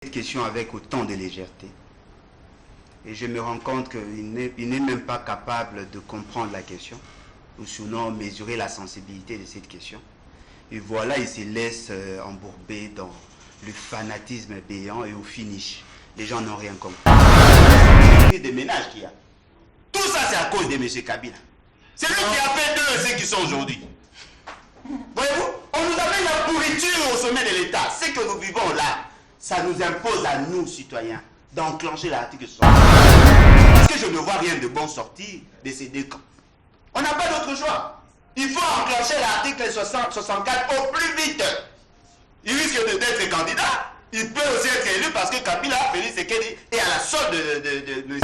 Cette question avec autant de légèreté. Et je me rends compte qu'il n'est même pas capable de comprendre la question, ou sinon mesurer la sensibilité de cette question. Et voilà, il se laisse embourber dans le fanatisme béant et au finish. Les gens n'ont rien compris. Des ménages qu'il y a. Tout ça, c'est à cause de M. Kabila. C'est lui qui a fait d'eux ceux qui sont aujourd'hui. Voyez-vous, on nous amène la pourriture au sommet de l'État. Ce que nous vivons là, ça nous impose à nous, citoyens, d'enclencher l'article 60. Parce que je ne vois rien de bon sortir de ces deux camps. On n'a pas d'autre choix. Il faut enclencher l'article 64 au plus vite. Il risque d'être candidat. Il peut aussi être élu parce que Kabila, Félix Tshisekedi est à la solde de...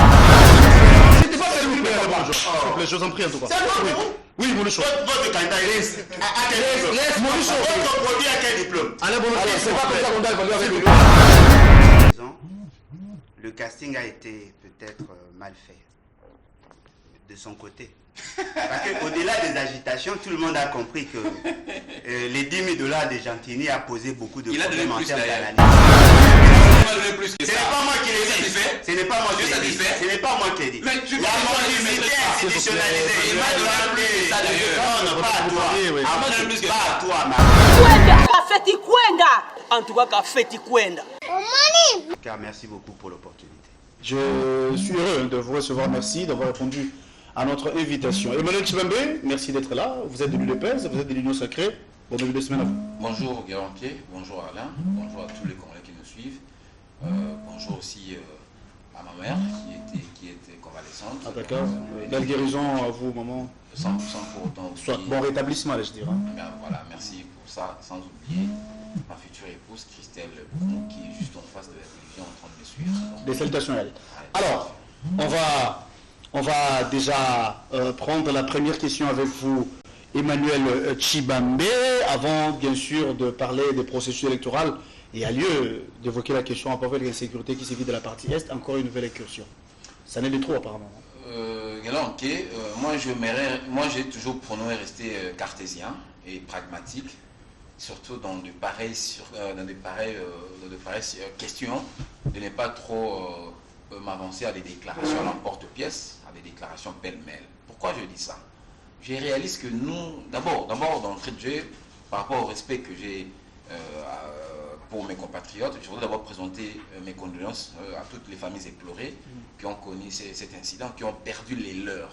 C'était pas s'il vous plaît, je vous en prie en tout cas. C'est bon. Oui, Mouloucho. Votre candidat est à quel diplôme? Mouloucho. Votre produit à quel diplôme? Allez, Mouloucho, c'est pas comme ça qu'on doit évaluer avec le temps. Le casting a été peut-être mal fait de son côté. Parce qu'au-delà des agitations, tout le monde a compris que les 10 000 $ de Gentini a posé beaucoup de problèmes en termes d'analyse. Ce n'est pas moi qui l'ai dit. Ce n'est pas moi qui l'ai dit. Ce n'est pas moi qui l'ai dit. La mendicité institutionnalisée. Il m'a donné ça d'ailleurs. Non, pas à toi. Pas à toi, en tout cas, Kafeti Kwenda. Car merci beaucoup pour l'opportunité. Je suis heureux de vous recevoir. Merci d'avoir répondu à notre invitation. Emmanuel Tshibambe, merci d'être là. Vous êtes de l'UDPS, vous êtes de l'Union Sacrée. Bon début de semaine à vous. Bonjour Guéranquier, bonjour Alain, bonjour à tous les Congolais qui nous suivent. Bonjour aussi à ma mère qui était convalescente. Ah d'accord. Belle guérison à vous, maman. Sans pour autant oublier. Soit bon rétablissement, je dirais. Bien, voilà, merci pour ça, sans oublier ma future épouse Christelle Bounou, qui est juste en face de la télévision en train de me suivre. Donc, des salutations à elle. Alors, on va déjà prendre la première question avec vous, Emmanuel Tshibambe, avant bien sûr de parler des processus électoraux. Il y a lieu d'évoquer la question à propos de l'insécurité qui sévit de la partie Est, encore une nouvelle incursion. Ça n'est de trop apparemment. Moi j'ai toujours prononcé rester cartésien et pragmatique, surtout dans de pareilles questions, de ne pas trop m'avancer à des déclarations à l'emporte-pièce, à des déclarations pêle-mêle. Pourquoi je dis ça? Je réalise que nous, d'abord d'entrée de jeu, par rapport au respect que j'ai pour mes compatriotes, je voudrais d'abord présenter mes condoléances à toutes les familles éplorées qui ont connu cet incident, qui ont perdu les leurs.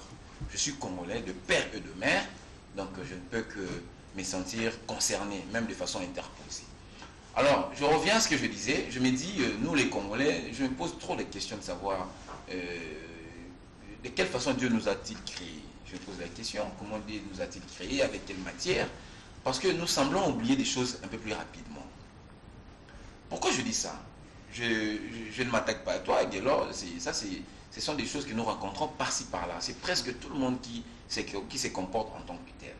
Je suis congolais de père et de mère, donc je ne peux que me sentir concerné, même de façon interposée. Alors, je reviens à ce que je disais. Je me dis, nous les Congolais, je me pose trop de questions de savoir de quelle façon Dieu nous a-t-il créés. Je me pose la question, comment Dieu nous a-t-il créés, avec quelle matière? Parce que nous semblons oublier des choses un peu plus rapidement. Pourquoi je dis ça? Je ne m'attaque pas à toi, Guélor. Ce sont des choses que nous rencontrons par-ci par-là. C'est presque tout le monde qui se comporte en tant que tel.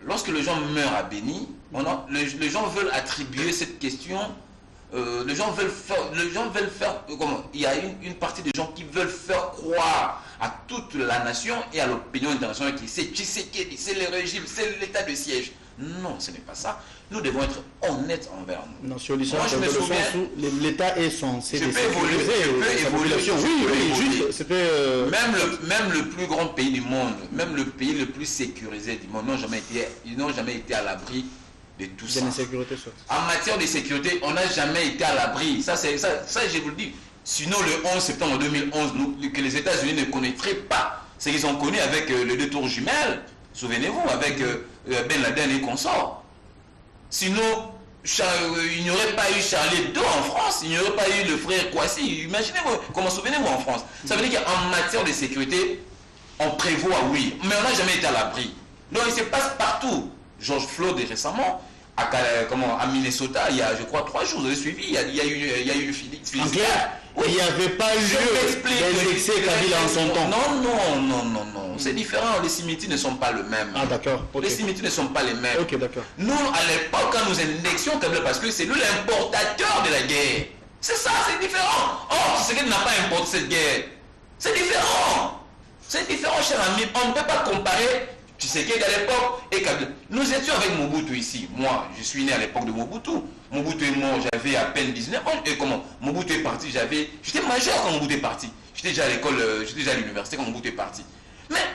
Lorsque les gens meurent à Béni, les gens veulent attribuer cette question, les gens veulent faire comment? Il y a une partie des gens qui veulent faire croire à toute la nation et à l'opinion internationale qui c'est Tshisekedi, c'est le régime, c'est l'état de siège. Non, ce n'est pas ça. Nous devons être honnêtes envers nous. Non, sur l'histoire, dans le sens où l'État est censé évoluer. Oui, même le plus grand pays du monde, même le pays le plus sécurisé du monde, ils n'ont jamais été à l'abri de tout ça. En matière de sécurité, on n'a jamais été à l'abri. Ça, je vous le dis. Sinon, le 11 septembre 2011, que les États-Unis ne connaîtraient pas ce qu'ils ont connu avec les 2 tours jumelles. Souvenez-vous, avec Ben Laden et consorts. Sinon, il n'y aurait pas eu Charlie Hebdo en France, il n'y aurait pas eu le frère Kouassi. Imaginez-vous, souvenez-vous en France. Ça veut dire qu'en matière de sécurité, on prévoit, oui, mais on n'a jamais été à l'abri. Donc il se passe partout. George Floyd récemment, à Minnesota, il y a, je crois, 3 jours, vous avez suivi, il y a eu une fusillade. En clair, il n'y avait pas eu lieu d'indexer Kabila en son temps. Non. C'est différent. Les cimetières ne sont pas les mêmes. Ah d'accord. Les cimetières ne sont pas les mêmes. Ok, d'accord. Nous, à l'époque, quand nous indexions Kabila, parce que c'est lui l'importateur de la guerre. C'est ça, c'est différent. Or, c'est qu'il n'a pas importé cette guerre. C'est différent. C'est différent, cher ami. On ne peut pas comparer Tshisekedi à l'époque et Kabila. Nous étions avec Mobutu ici. Moi, je suis né à l'époque de Mobutu. Mobutu est mort, j'avais à peine 19 ans. Et comment Mobutu est parti, j'étais majeur quand Mobutu est parti. J'étais déjà à l'école, j'étais déjà à l'université quand Mobutu est parti. Mais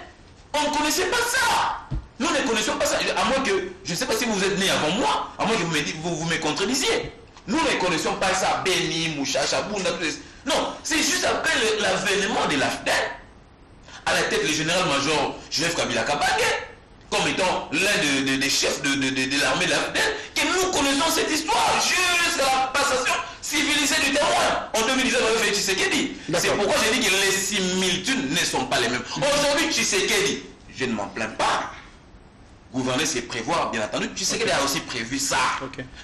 on ne connaissait pas ça. Nous ne connaissions pas ça. À moins que, je ne sais pas si vous êtes né avant moi, à moins que vous me contredisiez. Nous ne connaissions pas ça. Beni, Mouchacha, Bounda, tout ça. Non, c'est juste après l'avènement de l'AFDEL, à la tête le général-major Joseph Kabila Kabange, comme étant l'un des chefs de l'armée de l'AFDEL, que nous connaissons cette histoire jusqu'à la passation civilisée du témoin. En 2019, on avait fait Tshisekedi. C'est pourquoi j'ai dit que les similitudes ne sont pas les mêmes. Aujourd'hui, Tshisekedi, je ne m'en plains pas. Gouverner, c'est prévoir, bien entendu. Tshisekedi a aussi prévu ça.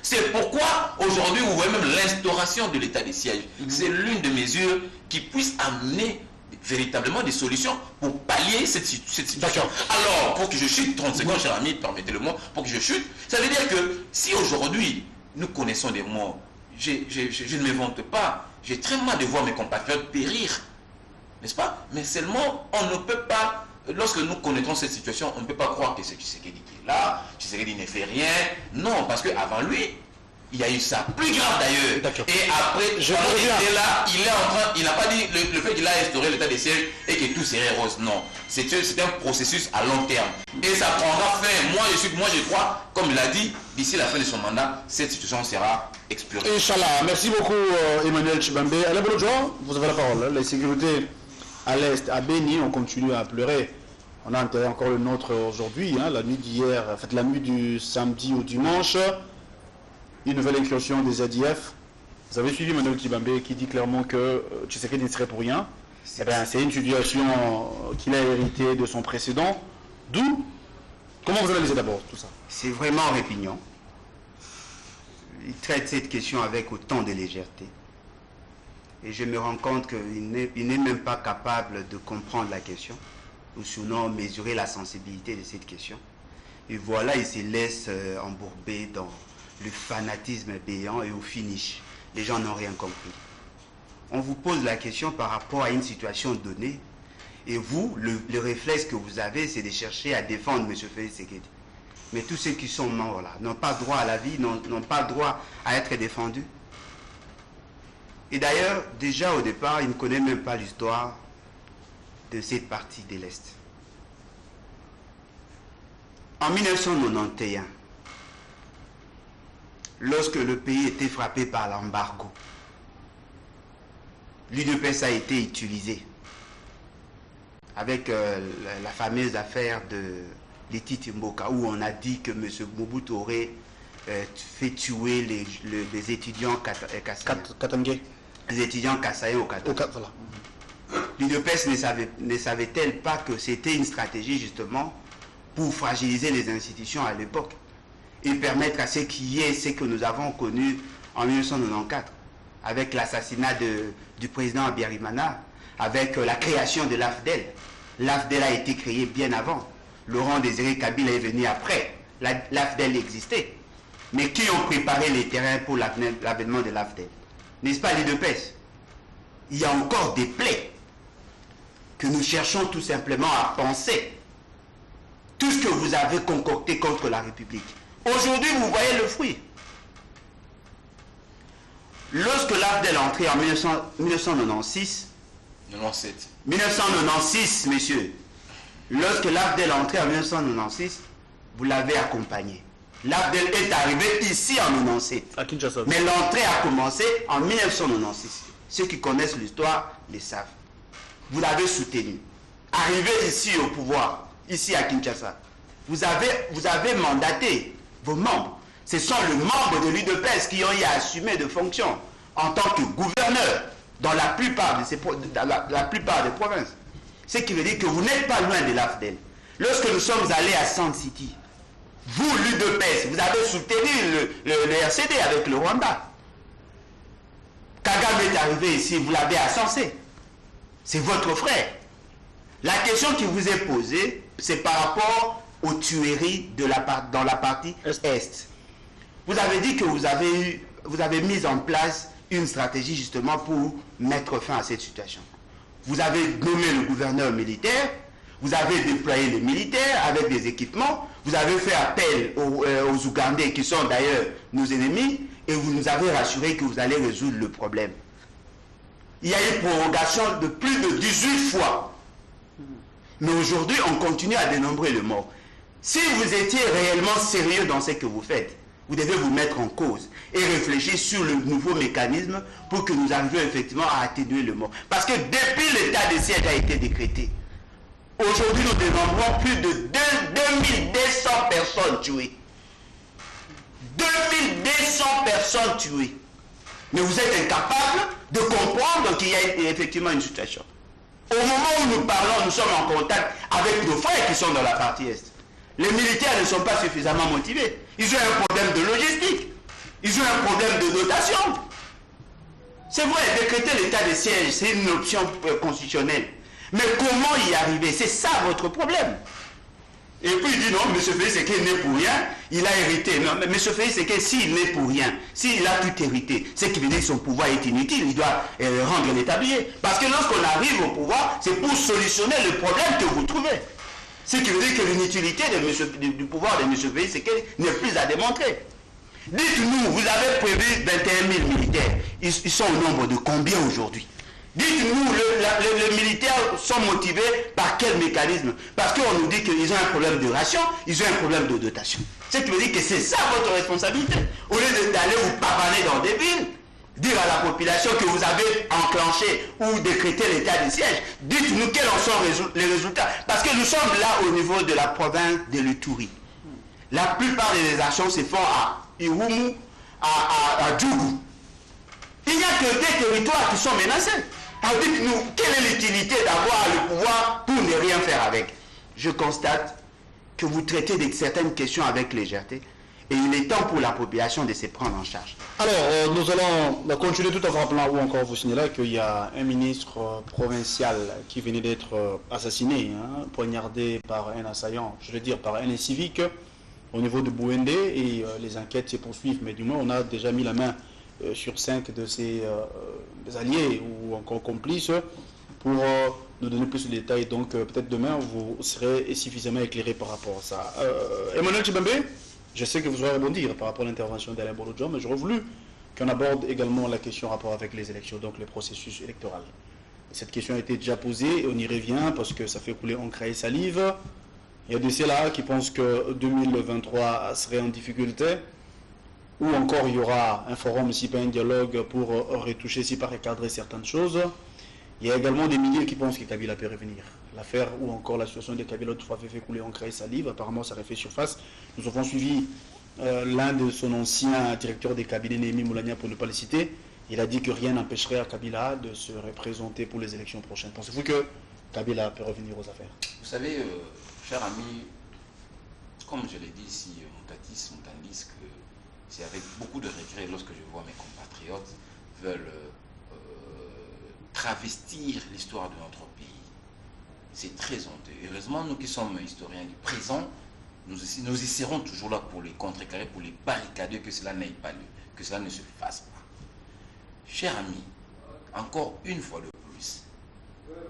C'est pourquoi, aujourd'hui, vous voyez même l'instauration de l'état de siège. C'est l'une des mesures qui puisse amener véritablement des solutions pour pallier cette situation. Alors, pour que je chute, 30 secondes, cher ami, permettez-le-moi, pour que je chute, ça veut dire que si aujourd'hui, nous connaissons des morts, je ne me vante pas, j'ai très mal de voir mes compatriotes périr, n'est-ce pas? Mais seulement, on ne peut pas, lorsque nous connaissons cette situation, on ne peut pas croire que c'est Tshisekedi qui est là, Tshisekedi ne fait rien. Non, parce qu'avant lui, il y a eu ça, plus grave d'ailleurs. Et après, il était là, il n'a pas dit le fait qu'il a instauré l'état de siège et que tout serait rose. Non, c'est un processus à long terme. Et ça prendra fin. Moi, je crois, comme il l'a dit, d'ici la fin de son mandat, cette situation sera explorée. Inch'Allah. Merci beaucoup, Emmanuel Tshibambe. Alain Bolodjo, vous avez la parole. Les sécurités à l'Est, à Beni, on continue à pleurer. On a enterré encore le nôtre aujourd'hui, hein, la nuit d'hier, en fait, la nuit du samedi au dimanche. Une nouvelle incursion des ADF. Vous avez suivi Emmanuel Tshibambe qui dit clairement que Tshisekedi ne serait pour rien. C'est une situation qu'il a héritée de son précédent. D'où, comment vous analysez d'abord tout ça? C'est vraiment répugnant. Il traite cette question avec autant de légèreté. Et je me rends compte qu'il n'est même pas capable de comprendre la question, ou sinon mesurer la sensibilité de cette question. Et voilà, il se laisse embourber dans le fanatisme béant et au finish. Les gens n'ont rien compris. On vous pose la question par rapport à une situation donnée et vous, le réflexe que vous avez, c'est de chercher à défendre M. Félix Tshisekedi. Mais tous ceux qui sont morts là n'ont pas droit à la vie, n'ont pas droit à être défendus. Et d'ailleurs, déjà au départ, il ne connaît même pas l'histoire de cette partie de l'Est. En 1991, lorsque le pays était frappé par l'embargo, l'UDPS a été utilisée avec la fameuse affaire de Leti Mboka, où on a dit que M. Mobutu aurait fait tuer les étudiants Katangé. Les étudiants kassaïens au Katangé. Voilà. L'UDPS ne savait-elle pas que c'était une stratégie justement pour fragiliser les institutions à l'époque et permettre à ce qu'il y ait ce que nous avons connu en 1994 avec l'assassinat du président Abiyarimana, avec la création de l'AFDEL. L'AFDEL a été créée bien avant. Laurent Désiré Kabila est venu après. L'AFDEL existait. Mais qui ont préparé les terrains pour l'avènement de l'AFDEL? N'est-ce pas l'UDPS? Il y a encore des plaies que nous cherchons tout simplement à penser. Tout ce que vous avez concocté contre la République. Aujourd'hui, vous voyez le fruit. Lorsque l'AFDEL est entré en 1996, 1996, messieurs, lorsque l'AFDEL est entré en 1996, vous l'avez accompagné. L'AFDEL est arrivé ici en 1997. À Kinshasa. Mais l'entrée a commencé en 1996. Ceux qui connaissent l'histoire le savent. Vous l'avez soutenu. Arrivé ici au pouvoir, ici à Kinshasa, vous avez mandaté vos membres. Ce sont les membres de l'UDPS qui ont eu à assumer de fonctions en tant que gouverneur dans la plupart des provinces. Ce qui veut dire que vous n'êtes pas loin de l'AFDEL. Lorsque nous sommes allés à Sand City, vous, l'UDPS, vous avez soutenu le RCD avec le Rwanda. Kagame est arrivé ici, vous l'avez ascensé. C'est votre frère. La question qui vous est posée, c'est par rapport aux tueries dans la partie Est. Vous avez dit que vous avez mis en place une stratégie justement pour mettre fin à cette situation. Vous avez nommé le gouverneur militaire, Vous avez déployé les militaires avec des équipements, vous avez fait appel aux Ougandais qui sont d'ailleurs nos ennemis, et vous nous avez rassuré que vous allez résoudre le problème. Il y a eu prorogation de plus de 18 fois. Mais aujourd'hui, on continue à dénombrer le mort. Si vous étiez réellement sérieux dans ce que vous faites, vous devez vous mettre en cause et réfléchir sur le nouveau mécanisme pour que nous arrivions effectivement à atténuer le mort. Parce que depuis l'état de siège a été décrété, aujourd'hui nous dénombrons plus de 2200 personnes tuées. 2200 personnes tuées. Mais vous êtes incapable de comprendre qu'il y a effectivement une situation. Au moment où nous parlons, nous sommes en contact avec nos frères qui sont dans la partie Est. Les militaires ne sont pas suffisamment motivés. Ils ont un problème de logistique. Ils ont un problème de dotation. C'est vrai, décréter l'état de siège, c'est une option constitutionnelle. Mais comment y arriver? C'est ça votre problème. Et puis il dit non, M. Félix Tshisekedi n'est pour rien, il a hérité. Non, mais M. Félix Tshisekedi, s'il n'est pour rien, s'il a tout hérité, c'est qui veut dire que son pouvoir est inutile, il doit rendre l'établi. Parce que lorsqu'on arrive au pouvoir, c'est pour solutionner le problème que vous trouvez. Ce qui veut dire que l'inutilité du pouvoir de M. Félix Tshisekedi n'est plus à démontrer. Dites-nous, vous avez prévu 21 000 militaires. Ils sont au nombre de combien aujourd'hui? Dites-nous, les militaires sont motivés par quel mécanisme? Parce qu'on nous dit qu'ils ont un problème de ration, ils ont un problème de dotation. Ce qui veut dire que c'est ça votre responsabilité. Au lieu d'aller vous pavaner dans des villes, dire à la population que vous avez enclenché ou décrété l'état de siège, dites-nous quels en sont les résultats. Parce que nous sommes là au niveau de la province de l'Ituri. La plupart des actions se font à Irumu, à Djougou. Il n'y a que des territoires qui sont menacés. Alors dites-nous, quelle est l'utilité d'avoir le pouvoir pour ne rien faire avec? Je constate que vous traitez de certaines questions avec légèreté et il est temps pour la population de se prendre en charge. Alors, nous allons continuer tout en rappelant ou encore vous signaler qu'il y a un ministre provincial qui venait d'être assassiné, poignardé par un assaillant, je veux dire par un civique au niveau de Bouendé et les enquêtes se poursuivent, mais du moins on a déjà mis la main sur 5 de ses alliés ou encore complices pour nous donner plus de détails. Donc peut-être demain vous serez suffisamment éclairé par rapport à ça. Emmanuel Tshibambe, je sais que vous allez rebondir par rapport à l'intervention d'Alain Borodjo, mais j'aurais voulu qu'on aborde également la question en rapport avec les élections, donc le processus électoral. Cette question a été déjà posée et on y revient parce que ça fait couler encre et salive. Il y a de ceux-là qui pensent que 2023 serait en difficulté, ou encore il y aura un forum, si pas un dialogue pour retoucher, si pas recadrer certaines choses. Il y a également des milliers qui pensent que Kabila peut revenir. L'affaire ou encore la situation de Kabila autrefois fait couler encre et salive, apparemment ça refait surface. Nous avons suivi l'un de son ancien directeur des cabinets, Némi Moulania, pour ne pas le citer. Il a dit que rien n'empêcherait à Kabila de se représenter pour les élections prochaines. Pensez-vous que Kabila peut revenir aux affaires? Vous savez, cher ami, comme je l'ai dit ici, Moutandis, que c'est avec beaucoup de regret lorsque je vois mes compatriotes veulent travestir l'histoire de notre pays. C'est très honteux. Heureusement, nous qui sommes historiens du présent, nous essaierons toujours là pour les contrecarrer, pour les barricader, que cela n'aille pas lieu, que cela ne se fasse pas. Cher ami, encore une fois de plus,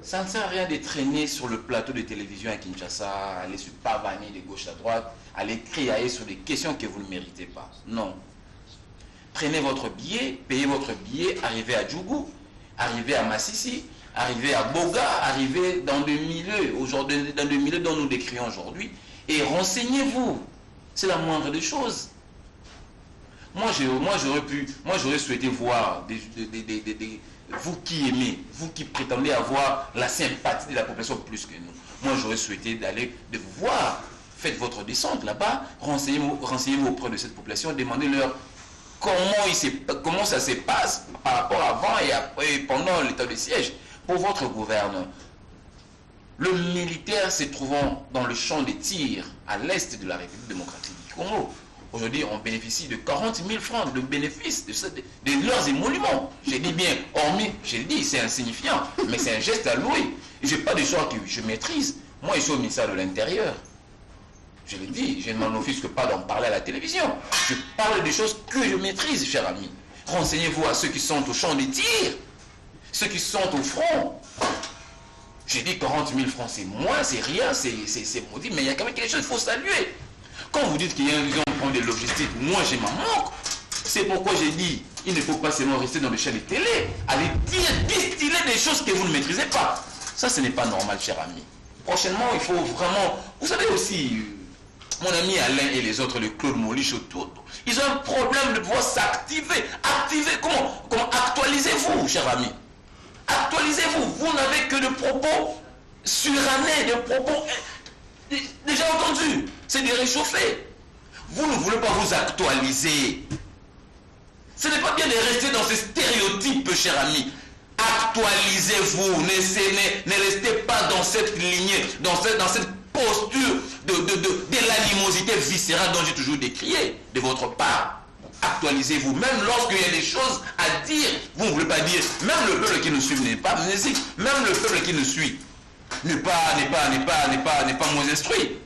ça ne sert à rien de traîner sur le plateau de télévision à Kinshasa, aller se pavaner de gauche à droite, aller crier sur des questions que vous ne méritez pas. Non. Prenez votre billet, payez votre billet, arrivez à Djougou, arrivez à Massissi, arrivez à Boga, arrivez dans des milieux, aujourd'hui, dans des milieux dont nous décrions aujourd'hui, et renseignez-vous. C'est la moindre des choses. Moi, j'aurais souhaité voir vous qui aimez, vous qui prétendez avoir la sympathie de la population plus que nous. Moi, j'aurais souhaité de vous voir. Faites votre descente là-bas, renseignez-vous auprès de cette population, demandez-leur comment ça se passe par rapport avant et après, pendant l'état de siège pour votre gouverneur. Le militaire se trouvant dans le champ des tirs à l'est de la République démocratique du Congo. Aujourd'hui, on bénéficie de 40 000 francs de bénéfices de leurs émoluments. J'ai dit bien, hormis, j'ai dit, c'est insignifiant, mais c'est un geste à louer. Je n'ai pas de choses que je maîtrise. Moi, je suis au ministère de l'Intérieur. Je l'ai dit, je ne m'en offusque pas d'en parler à la télévision. Je parle des choses que je maîtrise, cher ami. Renseignez-vous à ceux qui sont au champ des tirs, ceux qui sont au front. J'ai dit 40 000 francs, c'est moins, c'est rien, c'est maudit, mais il y a quand même quelque chose qu'il faut saluer. Quand vous dites qu'il y a une vision prendre des logistiques, moi j'ai ma manque. C'est pourquoi j'ai dit, il ne faut pas seulement rester dans les chaînes de télé, aller distiller des choses que vous ne maîtrisez pas. Ça, ce n'est pas normal, cher ami. Prochainement, il faut vraiment... Vous savez aussi, mon ami Alain et les autres, le Claude Molich autour, ils ont un problème de pouvoir s'activer. Activer, comment actualisez-vous, cher ami. Actualisez-vous. Vous n'avez que de propos surannés, de propos déjà entendus. C'est de réchauffer. Vous ne voulez pas vous actualiser. Ce n'est pas bien de rester dans ces stéréotypes, cher ami. Actualisez-vous. Ne restez pas dans cette lignée, dans cette posture de l'animosité viscérale dont j'ai toujours décrié de votre part. Actualisez-vous. Même lorsqu'il y a des choses à dire, vous ne voulez pas dire. Même le peuple qui nous suit n'est pas amnésique. Même le peuple qui nous suit n'est pas moins instruit.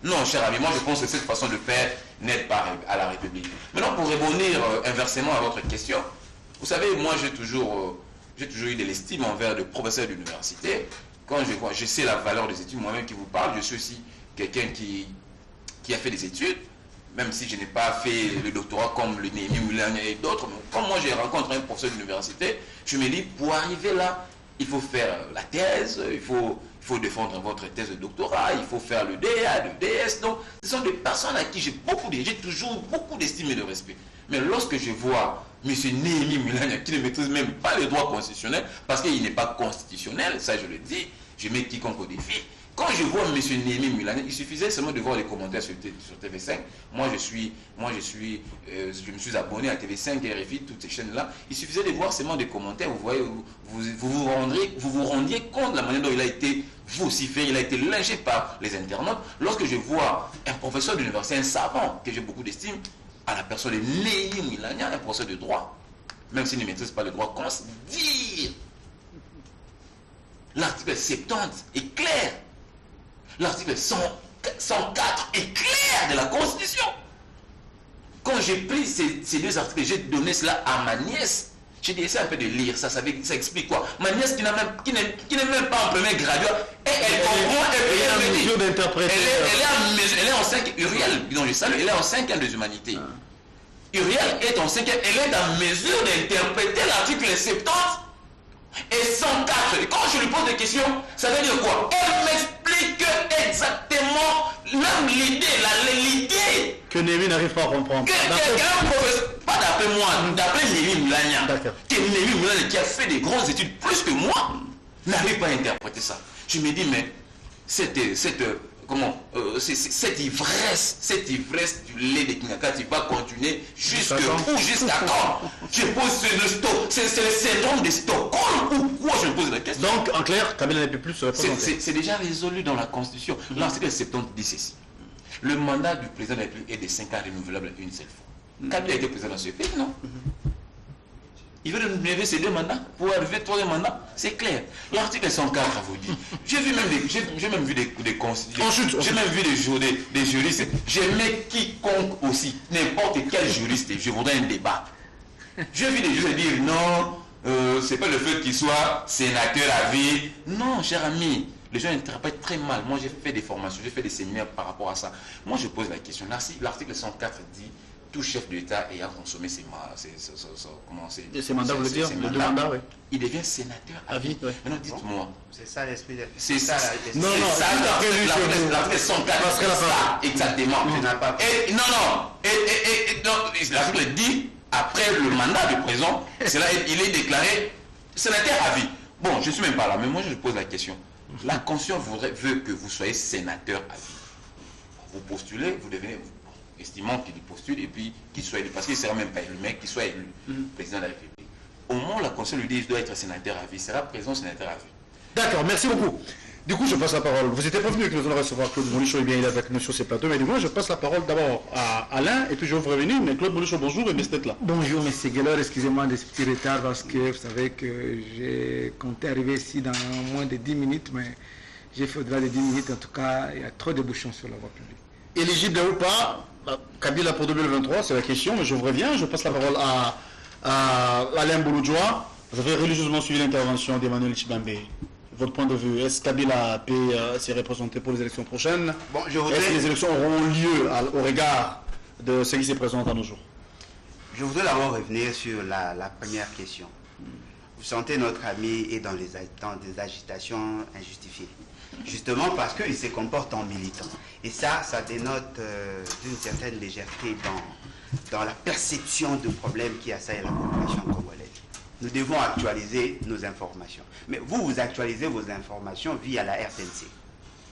Non, cher ami, moi je pense que cette façon de faire n'aide pas à la République. Maintenant, pour rebondir inversement à votre question, vous savez, moi j'ai toujours eu de l'estime envers des professeurs d'université. Quand je sais la valeur des études, moi-même qui vous parle, je suis aussi quelqu'un qui a fait des études, même si je n'ai pas fait le doctorat comme le Néhémie Moulin et d'autres. Comme moi j'ai rencontré un professeur d'université, je me dis, pour arriver là, il faut faire la thèse, il faut défendre votre thèse de doctorat, il faut faire le DA, le DS. Donc, ce sont des personnes à qui j'ai toujours beaucoup d'estime et de respect. Mais lorsque je vois M. Néhémie Moulin qui ne maîtrise même pas le droit constitutionnel, parce qu'il n'est pas constitutionnel, ça je le dis, je mets quiconque au défi. Quand je vois M. Néhémie Moulin, il suffisait seulement de voir les commentaires sur TV5. Moi, je me suis abonné à TV5, RFI, toutes ces chaînes-là. Il suffisait de voir seulement des commentaires. Vous voyez, vous vous rendiez compte de la manière dont il a été vociféré, il a été lynché par les internautes. Lorsque je vois un professeur d'université, un savant, que j'ai beaucoup d'estime, à la personne de Néhémie Moulin, un professeur de droit, même s'il ne maîtrise pas le droit, comment se dire? L'article 70 est clair. L'article 104 est clair de la Constitution. Quand j'ai pris ces deux articles, j'ai donné cela à ma nièce. J'ai dit, essaie un peu de lire, ça explique quoi? Ma nièce qui n'est même pas en premier graduat, elle comprend, elle est en 5, Uriel, dont je salue, elle est en 5 ans des humanités. Uriel est en 5 ans, elle est en mesure d'interpréter l'article 70 et 104. Et quand je lui pose des questions, ça veut dire quoi? Elle m'explique exactement même l'idée, l'idée que Néhémie n'arrive pas à comprendre. Pas d'après moi, d'après Néhémie Moulagna, que Néhémie Moulagna qui a fait des grandes études plus que moi, n'arrive pas à interpréter ça. Je me dis, mais cette ivresse du lait de Kinaka, tu vas continuer jusqu'à quand? Je pose c'est le syndrome de Stockholm ou quoi? Je me pose la question. Donc, en clair, Kabila ne peut plus se représenter. C'est déjà résolu dans la Constitution. L'article 70 dit ceci. Le mandat du président de la République est de 5 ans renouvelable une seule fois. Kabila a été président dans ce pays, non? Il veut renouveler ces 2 mandats pour arriver au 3e mandat, c'est clair. L'article 104 vous dit. J'ai même vu des constitutions. J'ai même vu des juristes. J'aimais quiconque aussi, n'importe quel juriste, je voudrais un débat. J'ai vu des juristes dire non, c'est pas le fait qu'il soit sénateur à vie. Non, cher ami, les gens interprètent très mal. Moi j'ai fait des formations, j'ai fait des séminaires par rapport à ça. Moi je pose la question. L'article 104 dit tout chef de l'État ayant consommé ses mandats, vous voulez dire, les 2 mandats, oui. Il devient sénateur à vie. Oui. Maintenant, dites-moi. C'est ça l'esprit de... C'est ça. Non, l'article 104, c'est ça, exactement. Non. L'article dit, après le mandat du président, il est déclaré sénateur à vie. Bon, je ne suis même pas là, mais moi je pose la question. La Constitution veut que vous soyez sénateur à vie. Vous postulez, vous devenez... estimant qu'il postule et puis qu'il soit élu, parce qu'il ne sera même pas élu, mais qu'il soit élu président de la République. Au moment où la Constitution lui dit qu'il doit être sénateur à vie, il sera président sénateur à vie. D'accord, merci beaucoup. Du coup, je passe la parole. Vous étiez prévenu que nous allons recevoir Claude Molichon, et bien il est avec nous sur ces plateaux, mais du moins, je passe la parole d'abord à Alain, et puis je vais vous revenir. Mais Claude Molichon, bonjour, et merci d'être là. Bonjour, M. Geller, excusez-moi de ce petit retard, parce que vous savez que j'ai compté arriver ici dans moins de 10 minutes, mais j'ai fait au-delà de 10 minutes. En tout cas, il y a trop de bouchons sur la voie publique. Éligible ou pas, Kabila pour 2023, c'est la question, mais je vous reviens. Je passe la parole à Alain Bouloudjoa. Vous avez religieusement suivi l'intervention d'Emmanuel Tshibambe. votre point de vue? Est-ce Kabila peut s'y représenter pour les élections prochaines? Bon, Est-ce que les élections auront lieu au regard de ce qui se présente à nos jours? Je voudrais d'abord revenir sur la première question. Vous sentez notre ami est dans des agitations injustifiées. Justement parce qu'il se comporte en militant. Et ça dénote d'une certaine légèreté dans la perception du problème qui assaille la population congolaise. Nous devons actualiser nos informations. Mais vous actualisez vos informations via la RTNC.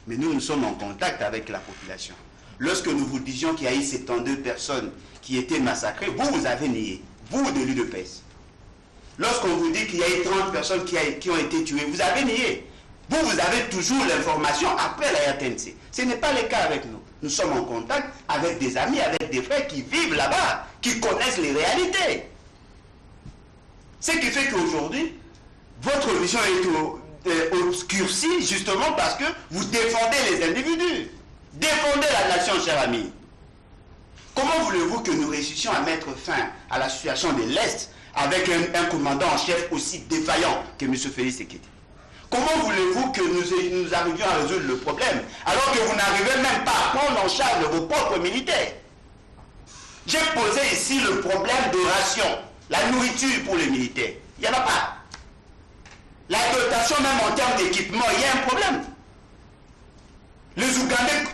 Mais nous sommes en contact avec la population. Lorsque nous vous disions qu'il y a eu 72 personnes qui étaient massacrées, vous avez nié. Vous, de l'UDPS. Lorsqu'on vous dit qu'il y a eu 30 personnes qui ont été tuées, vous avez nié. Vous avez toujours l'information après la RTNC. Ce n'est pas le cas avec nous. Nous sommes en contact avec des amis, avec des frères qui vivent là-bas, qui connaissent les réalités. Ce qui fait qu'aujourd'hui, votre vision est obscurcie justement parce que vous défendez les individus. Défendez la nation, cher ami. Comment voulez-vous que nous réussissions à mettre fin à la situation de l'Est avec un commandant en chef aussi défaillant que M. Félix Tshisekedi? Comment voulez-vous que nous arrivions à résoudre le problème alors que vous n'arrivez même pas à prendre en charge vos propres militaires? J'ai posé ici le problème de ration, la nourriture pour les militaires. Il n'y en a pas. La dotation, même en termes d'équipement, il y a un problème. Les Ougandais,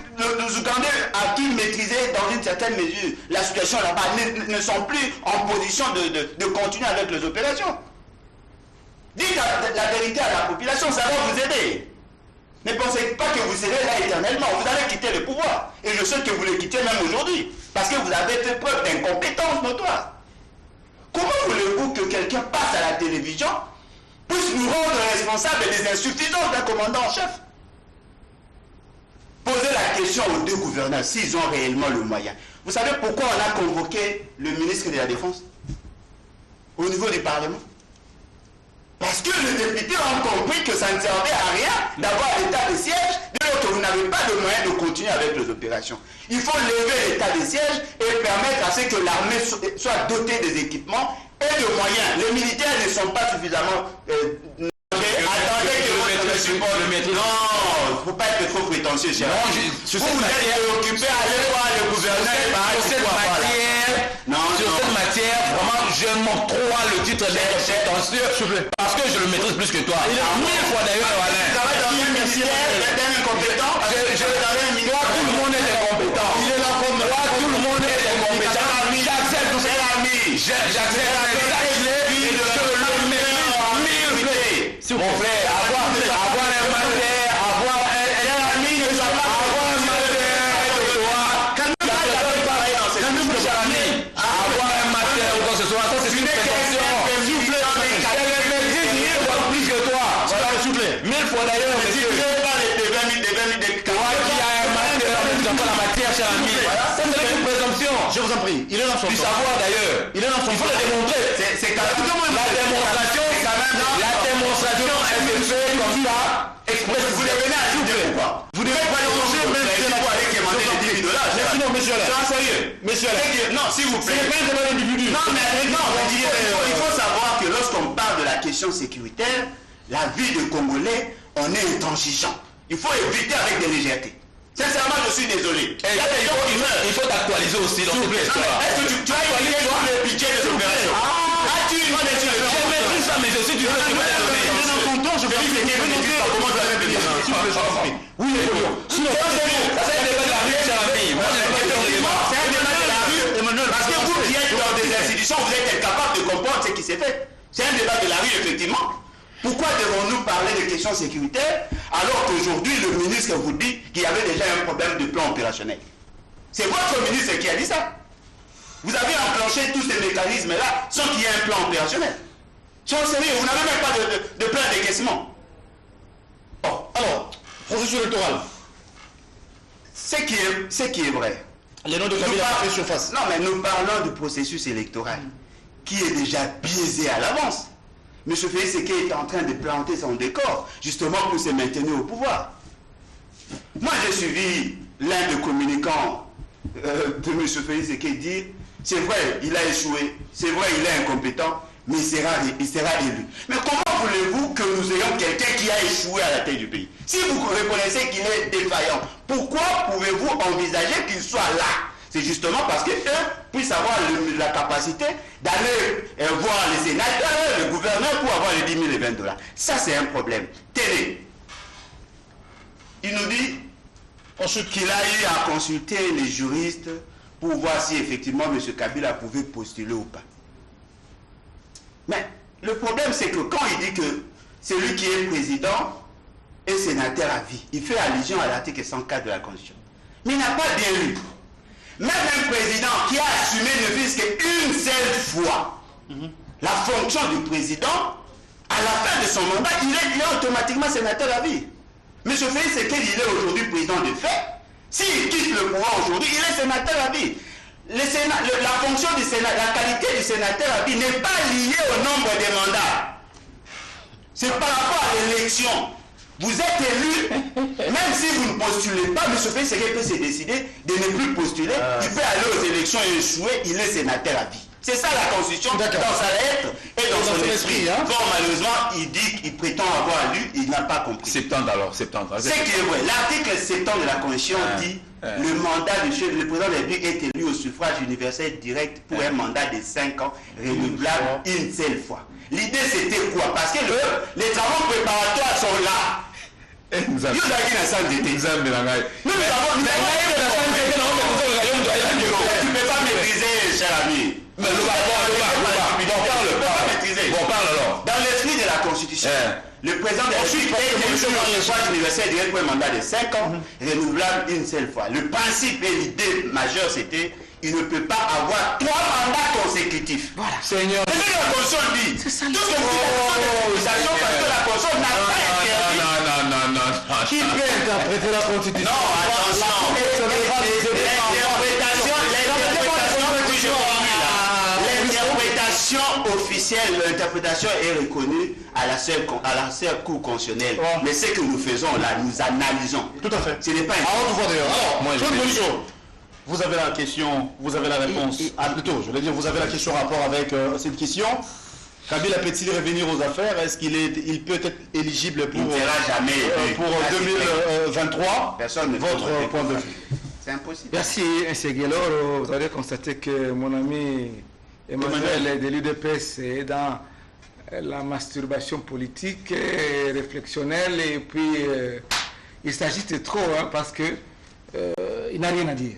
à qui maîtriser dans une certaine mesure la situation là-bas, ne sont plus en position de continuer avec les opérations. Dites la vérité à la population, ça va vous aider. Ne pensez pas que vous serez là éternellement. Vous allez quitter le pouvoir. Et je sais que vous le quittez même aujourd'hui. Parce que vous avez fait preuve d'incompétence notoire. Comment voulez-vous que quelqu'un passe à la télévision puisse nous rendre responsables des insuffisances d'un commandant en chef? Posez la question aux deux gouverneurs s'ils ont réellement le moyen. Vous savez pourquoi on a convoqué le ministre de la Défense au niveau du Parlement? Parce que les députés ont compris que ça ne servait à rien d'avoir l'état de siège dès lors que vous n'avez pas de moyens de continuer avec les opérations. Il faut lever l'état de siège et permettre à ce que l'armée soit dotée des équipements et de moyens. Les militaires ne sont pas suffisamment... Attendez que votre support le maîtrise. Non, il ne faut pas être trop prétentieux, cher. Vous êtes préoccupé à aller voir le gouverneur et sur cette matière, vraiment, je m'octroie le titre d'être prétentieux parce que je le maîtrise plus que toi. Mille fois d'ailleurs, Alain. Tu travailles dans un ministère, tu es incompétent. Toi, tout le monde est incompétent. Il est là comme toi, tout le monde est incompétent. J'accepte, cher ami. J'accepte. Mon frère, avoir un master, avoir un ami, avoir un master de toi, avoir un master ou quoi que ce soit, ça c'est une prétention. S'il vous plaît, elle maîtrise mille fois plus que toi. Voilà, s'il vous plaît. Mille fois d'ailleurs, monsieur. Toi qui as un master, tu n'as pas la matière, cher ami. Ça c'est une présomption. Je vous en prie, il est dans son. Du savoir d'ailleurs. Il est dans son. Il faut le démontrer. C'est quand même la démonstration. La démonstration est faite comme ça. Vous devez à tout pourquoi. Vous devez pas démontrer même si vous allez demander des $10 000. Non, monsieur là. C'est sérieux. Monsieur là. Non, s'il vous plaît. Ce n'est pas un débat d'individu. Non, mais non, il faut savoir que lorsqu'on parle de la question sécuritaire, la vie des Congolais, on est intransigeant. Il faut éviter avec des légèretés. Sincèrement, je suis désolé. Il faut t'actualiser aussi dans cette histoire. Est-ce que tu as actualisé le budget des opérations? As-tu une bonne étude? Je maîtrise ça, mais je suis du fait que je vais dire que comment tu vas venir. Oui, sinon, c'est un débat de la rue, cher ami. Moi, je n'ai pas été c'est un débat de la rue. Parce que vous qui êtes dans des institutions, vous êtes incapables de comprendre ce qui s'est fait. C'est un débat de la rue, effectivement. Pourquoi devons-nous parler de questions sécuritaires alors qu'aujourd'hui le ministre vous dit qu'il y avait déjà un problème de plan opérationnel? C'est votre ministre qui a dit ça. Vous avez enclenché tous ces mécanismes-là sans qu'il y ait un plan opérationnel. Soyez sérieux, vous n'avez même pas de plan d'écaissement. Oh, alors, processus électoral. Ce qui est vrai. Les noms de Kabila fait surface. Non, mais nous parlons du processus électoral qui est déjà biaisé à l'avance. M. Félix Tshisekedi est en train de planter son décor, justement pour se maintenir au pouvoir. Moi, j'ai suivi l'un des communicants de M. Félix Tshisekedi. C'est vrai, il a échoué. C'est vrai, il est incompétent, mais il sera élu. Mais comment voulez-vous que nous ayons quelqu'un qui a échoué à la tête du pays? Si vous reconnaissez qu'il est défaillant, pourquoi pouvez-vous envisager qu'il soit là? C'est justement parce qu'eux puissent avoir la capacité d'aller voir les sénateurs, le gouverneur pour avoir les 10 000 et 20 $. Ça, c'est un problème. Télé. Il nous dit ensuite qu'il a eu à consulter les juristes pour voir si effectivement M. Kabila pouvait postuler ou pas. Mais le problème, c'est que quand il dit que c'est lui qui est président et sénateur à vie, il fait allusion à l'article 104 de la Constitution. Mais il n'a pas bien lu. Même un président qui a assumé ne fût-ce qu'une seule fois la fonction du président, à la fin de son mandat, il est automatiquement sénateur à vie. M. Félix Tshisekedi, il est aujourd'hui président de fait. S'il quitte le pouvoir aujourd'hui, il est sénateur à vie. La fonction du Sénat, la qualité du sénateur à vie n'est pas liée au nombre des mandats. C'est par rapport à l'élection. Vous êtes élu, même si vous ne postulez pas, M. Félix Tshisekedi peut se décider de ne plus postuler. Il peut aller aux élections et échouer, il est sénateur à vie. C'est ça la Constitution dans sa lettre et dans son esprit. Bon, malheureusement, il dit qu'il prétend avoir lu, il n'a pas compris. 70 alors, 70. C'est que vrai. L'article 70 de la Constitution dit le mandat du chef, le président de la République est élu au suffrage universel direct pour un mandat de 5 ans, renouvelable une seule fois. L'idée c'était quoi? Parce que les travaux préparatoires sont là. Nous avons tu ne peux pas maîtriser, cher ami. Parle alors. Dans l'esprit de la Constitution, le président de la République est élu au suffrage universel direct pour un mandat de 5 ans, renouvelable une seule fois. Le principe et l'idée majeure, c'était il ne peut pas avoir 3 mandats consécutifs. Voilà. Seigneur. C'est ce que la Constitution dit. C'est ça. Tout ce que vous dites, parce que la Constitution n'a pas interdit. Non. Qui peut interpréter la Constitution? Non, attention. L'interprétation officielle, l'interprétation est reconnue à la seule Cour constitutionnelle. Mais ce que nous faisons là, nous analysons. Tout à fait. Ce n'est pas une Alors, vous avez la question, vous avez la réponse. Plutôt, je veux dire, vous avez la question en rapport avec cette question. Kabila peut-il revenir aux affaires? Est-ce qu'il peut être éligible pour 2023? Personne ne Votre point de vue. C'est impossible. Merci, Seguelor. Vous avez constaté que mon ami Emmanuel de l'UDPS est dans la masturbation politique, réflexionnelle, et puis il s'agite trop parce que il n'a rien à dire.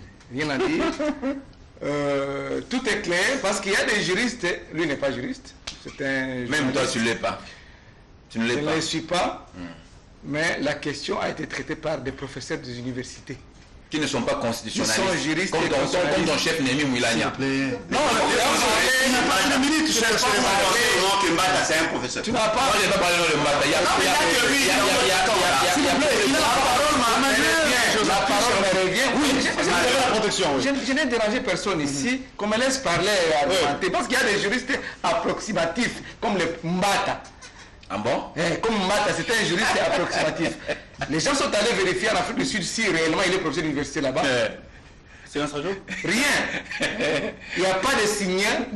Tout est clair parce qu'il y a des juristes, lui n'est pas juriste. Même toi, tu ne l'es pas. Tu ne l'es pas. Je ne le suis pas, mais la question a été traitée par des professeurs des universités. Qui ne sont pas constitutionnalistes. Ils sont juristes comme ton chef Némi Mouilania. Non, il n'a pas de minute. Tu n'as pas parlé que Mbata, c'est un professeur. Tu n'as pas. Moi, je n'ai pas parlé de Mbata. Il y a la parole me revient. Oui, la protection. Je n'ai dérangé personne ici. Qu'on me laisse parler et argumenter. Parce qu'il y a des juristes approximatifs, comme les Mbata. Ah bon? Comme Mbata, c'était un juriste approximatif. Les gens sont allés vérifier en Afrique du Sud si réellement il est professeur d'université là-bas. C'est un radio? Rien. Il n'y a pas de signal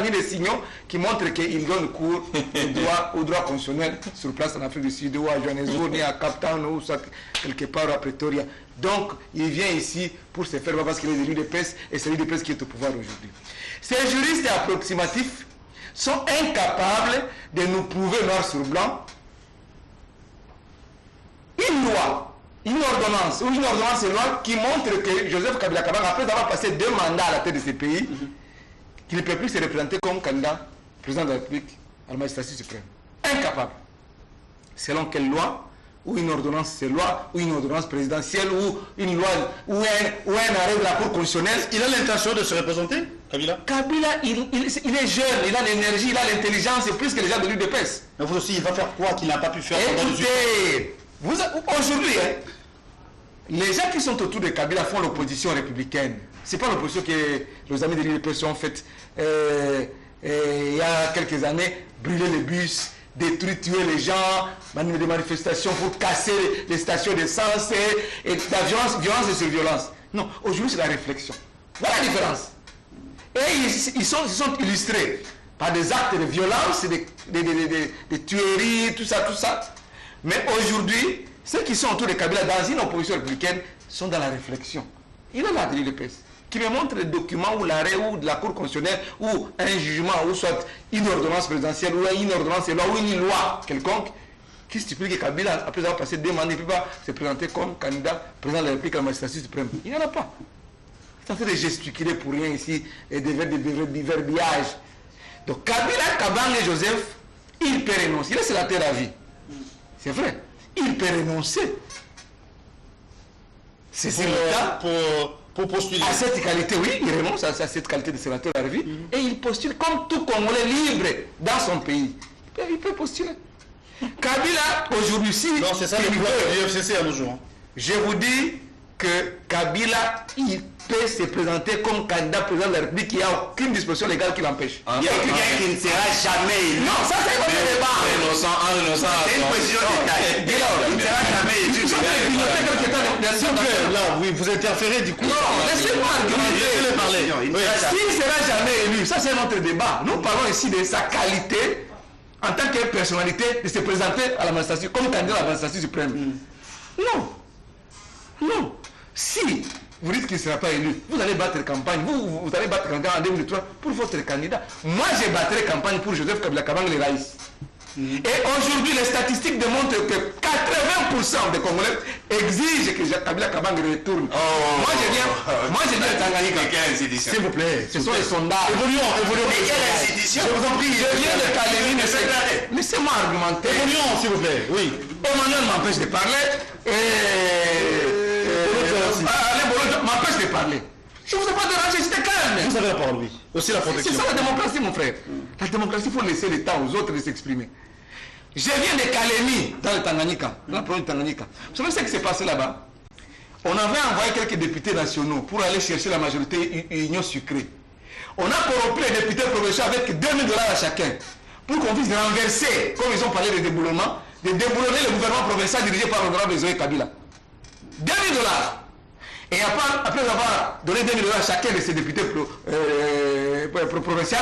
ni de signaux qui montrent qu'il donne cours au droit constitutionnel sur place en Afrique du Sud, ou à Johannesburg, ni à Cape Town, ou quelque part à Pretoria. Donc, il vient ici pour se faire parce qu'il est de l'UDPS et c'est l'UDPS qui est au pouvoir aujourd'hui. Ces juristes approximatifs sont incapables de nous prouver noir sur blanc une loi, une ordonnance et loi qui montre que Joseph Kabila Kabange, après avoir passé 2 mandats à la tête de ce pays, qu'il ne peut plus se représenter comme candidat président de la République à la magistrature suprême. Incapable. Selon quelle loi? Ou une ordonnance de loi, ou une ordonnance présidentielle, ou une loi, ou un arrêt de la Cour constitutionnelle. Il a l'intention de se représenter, Kabila? Kabila, il est jeune, il a l'énergie, il a l'intelligence, c'est plus que les gens de l'UDPS. Mais vous aussi, il va faire quoi qu'il n'a pas pu faire? Écoutez, aujourd'hui, les gens qui sont autour de Kabila font l'opposition républicaine. Ce n'est pas l'opposition que les amis de l'UDPS ont faite il y a quelques années, brûler les bus, détruire, tuer les gens, des manifestations pour casser les stations d'essence et de la violence et sur violence. Non, aujourd'hui c'est la réflexion. Voilà la différence. Et ils sont illustrés par des actes de violence et des tueries, tout ça. Mais aujourd'hui, ceux qui sont autour de Kabila dans une opposition républicaine sont dans la réflexion. Il est là, l'UDPS, qui me montre des documents ou l'arrêt ou de la Cour constitutionnelle ou un jugement ou soit une ordonnance présidentielle ou une ordonnance de loi ou une loi quelconque qui stipule que Kabila, après avoir passé 2 mandats, ne peut pas se présenter comme candidat président de la République à la magistrature suprême. Il n'y en a pas. C'est en train de gesticuler pour rien ici et de verbiage. Donc Kabila, Kabang et Joseph, il peut renoncer. Il est sénateur à vie. C'est vrai. Il peut renoncer. C'est le cas pour postuler. À cette qualité, oui, il renonce à cette qualité de sénateur à vie et il postule comme tout Congolais libre dans son pays. Il peut postuler. Kabila, aujourd'hui, si... Non, c'est ça le pouvoir du FCC à nos jours. Je vous dis que Kabila, il peut se présenter comme candidat président de la République. Il n'y a aucune disposition légale qui l'empêche. Il y a quelqu'un qui ne sera jamais élu. Non, ça c'est un débat. C'est une position d'État. Il ne sera jamais élu. Là, oui, vous interférez du coup. Non, laissez-moi argumenter. S'il ne sera jamais élu, ça c'est notre débat. Nous parlons ici de sa qualité en tant que personnalité de se présenter à la magistrature comme candidat à la magistrature suprême. Non. Non. Si vous dites qu'il ne sera pas élu, vous allez battre campagne, vous allez battre campagne en 2003 pour votre candidat. Moi, j'ai battu campagne pour Joseph Kabila Kabang les Raïs. Et aujourd'hui, les statistiques démontrent que 80% des Congolais exigent que Kabila Kabang retourne. Moi, je viens de Tanganyika. S'il vous plaît. Ce sont les sondages. Évoluons. Mais quelle institution? Je vous en prie, je viens de Calémie. Laissez-moi argumenter. Évoluons, s'il vous plaît. Oui. Emmanuel m'empêche de parler. Alain m'empêche de parler. Je ne vous ai pas dérangé, j'étais calme. Vous avez la parole, oui. Aussi la protection. C'est ça la démocratie, mon frère. La démocratie, il faut laisser le temps aux autres de s'exprimer. Je viens de Calémie, dans le Tanganyika, dans la province de Tanganyika. Vous savez ce qui s'est passé là-bas? On avait envoyé quelques députés nationaux pour aller chercher la majorité union sucrée. On a corrompu les députés provinciaux avec $2 000 à chacun pour qu'on puisse renverser, comme ils ont parlé de déboulonnement, de déboulonner le gouvernement provincial dirigé par l'honorable Zoé Kabila. $2 000. Et après avoir donné $2 000 à chacun de ces députés provinciaux,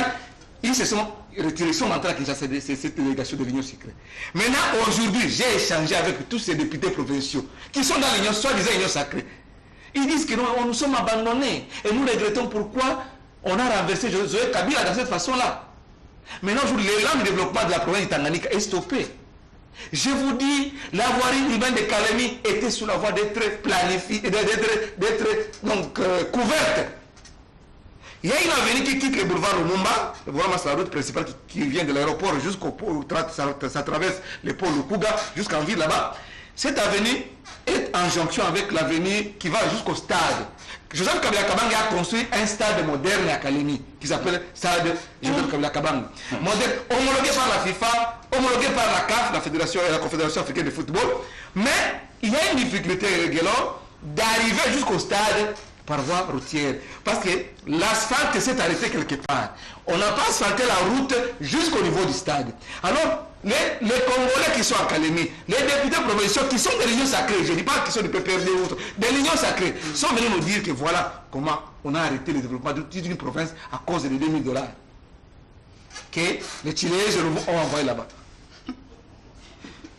ils se sont retirés, ils sont entrés à Kinshasa, cette délégation de l'Union sucrée. Maintenant, aujourd'hui, j'ai échangé avec tous ces députés provinciaux qui sont dans l'Union, soi-disant Union sacrée. Ils disent que nous sommes abandonnés et nous regrettons pourquoi on a renversé Zoé Kabila de cette façon-là. Maintenant, l'élan de développement de la province de Tanganyika est stoppé. Je vous dis, la voirie urbaine de Calémie était sous la voie d'être planifiée, d'être couverte. Il y a une avenue qui quitte le boulevard Lumumba, le boulevard, c'est la route principale qui vient de l'aéroport jusqu'au pôle, ça traverse le pôle Lukuga jusqu'en ville là-bas. Cette avenue est en jonction avec l'avenue qui va jusqu'au stade. Joseph Kabila Kabang a construit un stade moderne à Calémie qui s'appelle Stade Joseph Kabila Kabang. Moderne, homologué par la FIFA, homologué par la CAF, la Confédération africaine de football. Mais il y a une difficulté, Guélor, d'arriver jusqu'au stade par voie routière. Parce que l'asphalte s'est arrêté quelque part. On n'a pas asphalté la route jusqu'au niveau du stade. Alors, les Congolais qui sont à Calémie, les députés provinciaux qui sont de l'Union sacrée, je ne dis pas qu'ils sont du PPRD ou autre, de l'Union sacrée, sont venus nous dire que voilà comment on a arrêté le développement d'une province à cause des $2 000 que les Chiléens ont envoyé là-bas.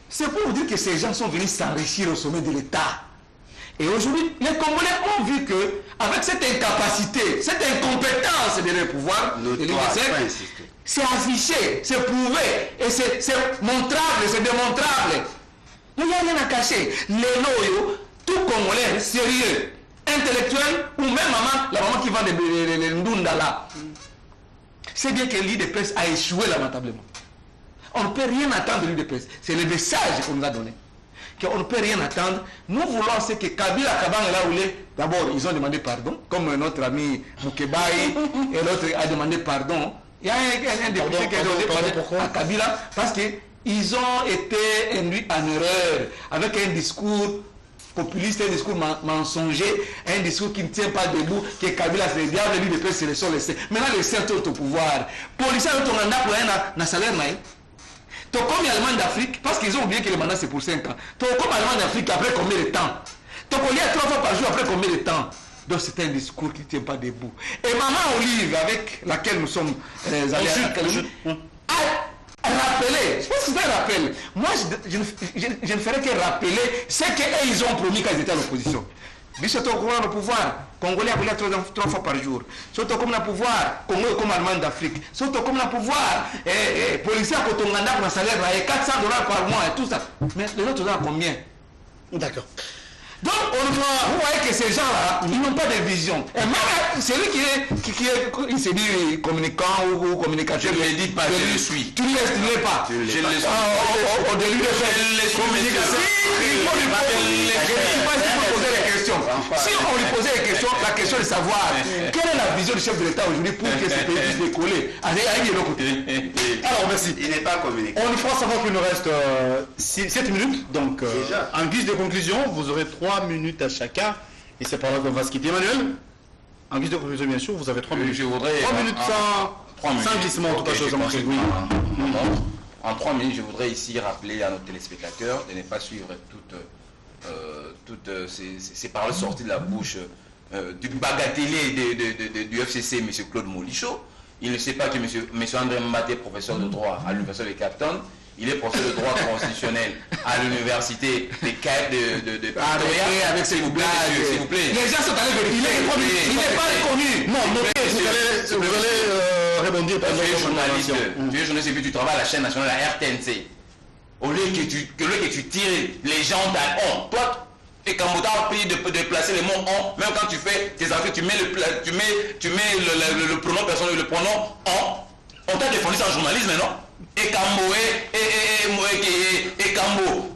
C'est pour vous dire que ces gens sont venus s'enrichir au sommet de l'État. Et aujourd'hui, les Congolais ont vu que, avec cette incapacité, cette incompétence de leur pouvoir, c'est affiché, c'est prouvé, et c'est montrable, c'est démontrable. Il n'y a rien à cacher. Les loyaux, tout Congolais, sérieux, intellectuel, ou même la maman qui vend les ndunda là, c'est bien que l'UDPS a échoué lamentablement. On ne peut rien attendre de l'UDPS. C'est le message qu'on nous a donné. Qu'on ne peut rien attendre. Nous voulons ce que Kabila Kabang là où il est. D'abord, ils ont demandé pardon, comme notre ami Moukebaï et l'autre a demandé pardon. Il y a un député qui a demandé pardon à Kabila parce qu'ils ont été induits en erreur avec un discours populiste, un discours mensonger, un discours qui ne tient pas debout, que Kabila c'est le diable, lui de c'est le sol, maintenant les certes au pouvoir. Policiers ont un mandat pour un salaire, comme Allemagne d'Afrique, parce qu'ils ont oublié que le mandat c'est pour 5 ans. Comme Allemagne d'Afrique, après combien de temps? Il y a 3 fois par jour, après combien de temps? Donc c'est un discours qui ne tient pas debout. Et Maman Olive, avec laquelle nous sommes allés à a rappelé Moi, je ne ferai que rappeler ce qu'ils ont promis quand ils étaient à l'opposition. Surtout comme le pouvoir, Congolais a voulu 3 fois par jour. Surtout comme le pouvoir, Congo comme Allemagne d'Afrique. Surtout comme le pouvoir, policier à Kotonganda pour un salaire $400 par mois et tout ça. Mais les autres ont combien? D'accord. Donc, vous voyez que ces gens-là, ils n'ont pas de vision. Et même celui il se dit communicant ou communicateur, Je ne le dis pas, je le suis. Tu ne l'es pas. Je le suis. Au début de faire communication, il faut lui poser des questions. Si on lui posait des questions, la question de savoir quelle est la vision du chef de l'État aujourd'hui pour que ce pays puisse décoller. Allez, de l'autre côté. Alors, merci. Il n'est pas communiqué. On lui fera savoir qu'il nous reste 7 minutes. Donc, en guise de conclusion, vous aurez 3 minutes à chacun. Et c'est par là qu'on va se quitter. Emmanuel, en guise de conclusion, bien sûr, vous avez 3 minutes. Je voudrais... 3 minutes sans glissement, en tout cas, chose à montrer. Oui. En 3 minutes, je voudrais ici rappeler à nos téléspectateurs de ne pas suivre toutes ces paroles sorties de la bouche du bagatelier du FCC, M. Claude Molichot. Il ne sait pas que M. André Mbaté, professeur de droit à l'Université de Cape Town, il est professeur de droit constitutionnel à l'université de Pretoria. Avec ses blagues. S'il vous plaît. Les gens sont allés vérifier. Il n'est pas reconnu. Non, notez, vous allez rebondir par Tu es journaliste, journaliste. et puis tu travailles à la chaîne nationale, la RTNC. Au lieu que tu tires les gens dans on, toi, et quand on a pris de placer les mots on, même quand tu fais tes affaires, tu mets le pronom personnel, le pronom on t'a défendu ça en journalisme, non? Et Kambo, et Kambo,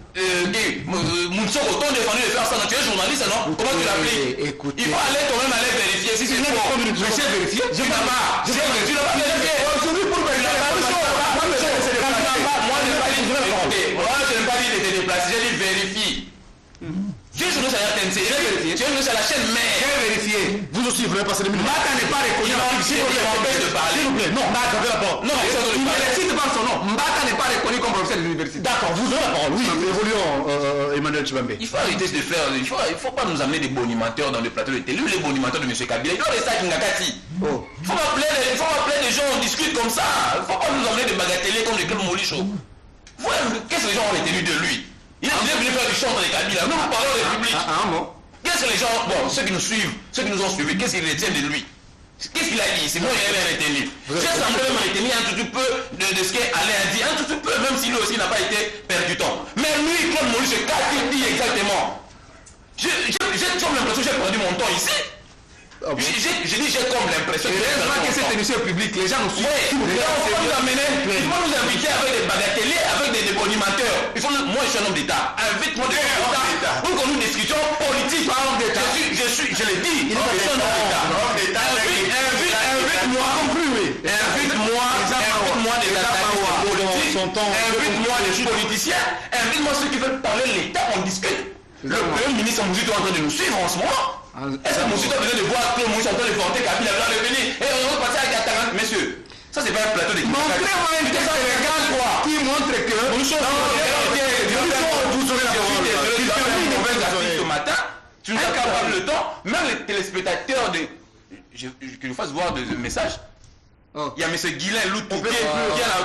Mounsoko, t'ont défendu de faire ça, non? Tu es journaliste, non? Comment tu l'appliques? Écoutez. Il faut aller quand même aller vérifier si c'est faux. Mais j'ai vérifié. Tu n'as pas vérifié. Aujourd'hui, pour vérifier, Moi, je n'ai pas dit de te déplacer, j'ai dit vérifie. Tu es journaliste à la RTNC, j'ai vérifié. Tu es journaliste à la chaîne mère. j'ai vérifié. Vous aussi, vous voulez passer les minutes. Mbata n'est pas reconnu. S'il m'empêche de parler. S'il vous plaît, non, vous avez la parole. Non, Il ne cite pas son nom. Mbata n'est pas reconnu comme professeur de l'université. D'accord, vous avez la parole. Oui, évoluons, Emmanuel Chibambe. Il faut arrêter de faire. Il faut pas nous amener des bonimateurs dans le plateau de télé. Lui, les bonimateurs de M. Kabila, il doit rester à Kingakati. Il faut m'appeler des gens, on discute comme ça. Il ne faut pas nous amener des bagateliers comme les Claude Molichot. Qu'est-ce que les gens ont retenu de lui? Il est venu faire du chant dans les Kabila. Nous, nous parlons de République. Qu'est-ce que les gens, ceux qui nous suivent, ceux qui nous ont suivis, qu'est-ce qu'ils retiennent de lui? Qu'est-ce qu'il a dit? C'est moi qui ai retenu. J'ai semblé même retenir un tout peu de ce qu'Alain a dit, un tout peu, même si lui aussi n'a pas été percutant. Mais lui, Claude Molichot, qu'est-ce qu'il dit exactement? J'ai comme l'impression que j'ai perdu mon temps ici. J'ai dit j'ai comme l'impression que cette émission est publique, les gens nous suivent. Il faut nous amener, il faut nous inviter avec des bagateliers, avec des bonimateurs. Moi je suis un homme d'État. Invite-moi des hommes d'État pour que nous discutions politique. Je l'ai dit, je suis un homme d'État. Invite-moi des attaquants politiques, invite-moi des politiciens, invite-moi ceux qui veulent parler de l'État, on discute. Le Premier ministre Mouzito est en train de nous suivre en ce moment. Est-ce que Mouzito a besoin de voir que Mouzito est en train de vanter Kabila va revenir et on va passer avec Atara? Messieurs, ça c'est pas un plateau de montrez-moi un texte qui montre que vous aurez la parole. Ce matin, tu nous as qu'à avoir le temps, même les téléspectateurs que je fasse voir des messages. Il y a M. Guilain Loutou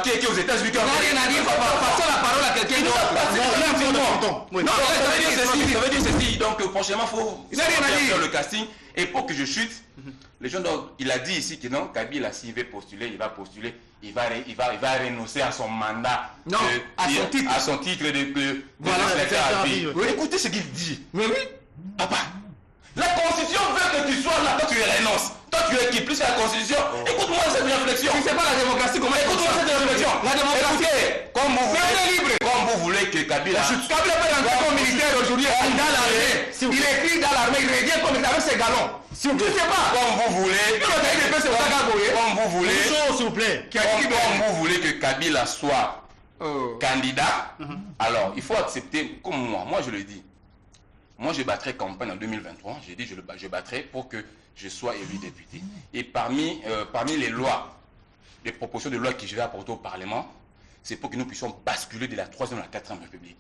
qui est aux États-Unis. Il n'a rien à dire, passons la parole à quelqu'un d'autre. Non, ça veut dire ceci. Donc prochainement, il faut faire le casting. Et pour que je chute, les gens doivent. Il a dit ici que non, Kabila, s'il veut postuler, il va postuler. Il va renoncer à son mandat. Non, à son titre de écoutez ce qu'il dit. Mais oui. Papa, la Constitution veut que tu sois là, toi tu renonces. Toi tu es qui plus que la Constitution. Écoute-moi cette réflexion. Si c'est pas la démocratie, comment écoute-moi cette réflexion. La démocratie, comme vous voulez que Kabila. Kabila peut rentrer comme militaire aujourd'hui dans l'armée. Il écrit dans l'armée, il revient comme avec ses galons. Si vous ne sais pas. Comme vous voulez. Comme vous voulez. S'il vous plaît. Comme vous voulez que Kabila soit candidat. Alors il faut accepter comme moi je le dis. Moi, je battrai campagne en 2023. J'ai dit je battrai pour que je sois élu député. Et parmi les lois, les propositions de loi que je vais apporter au Parlement, c'est pour que nous puissions basculer de la 3e à la 4e République.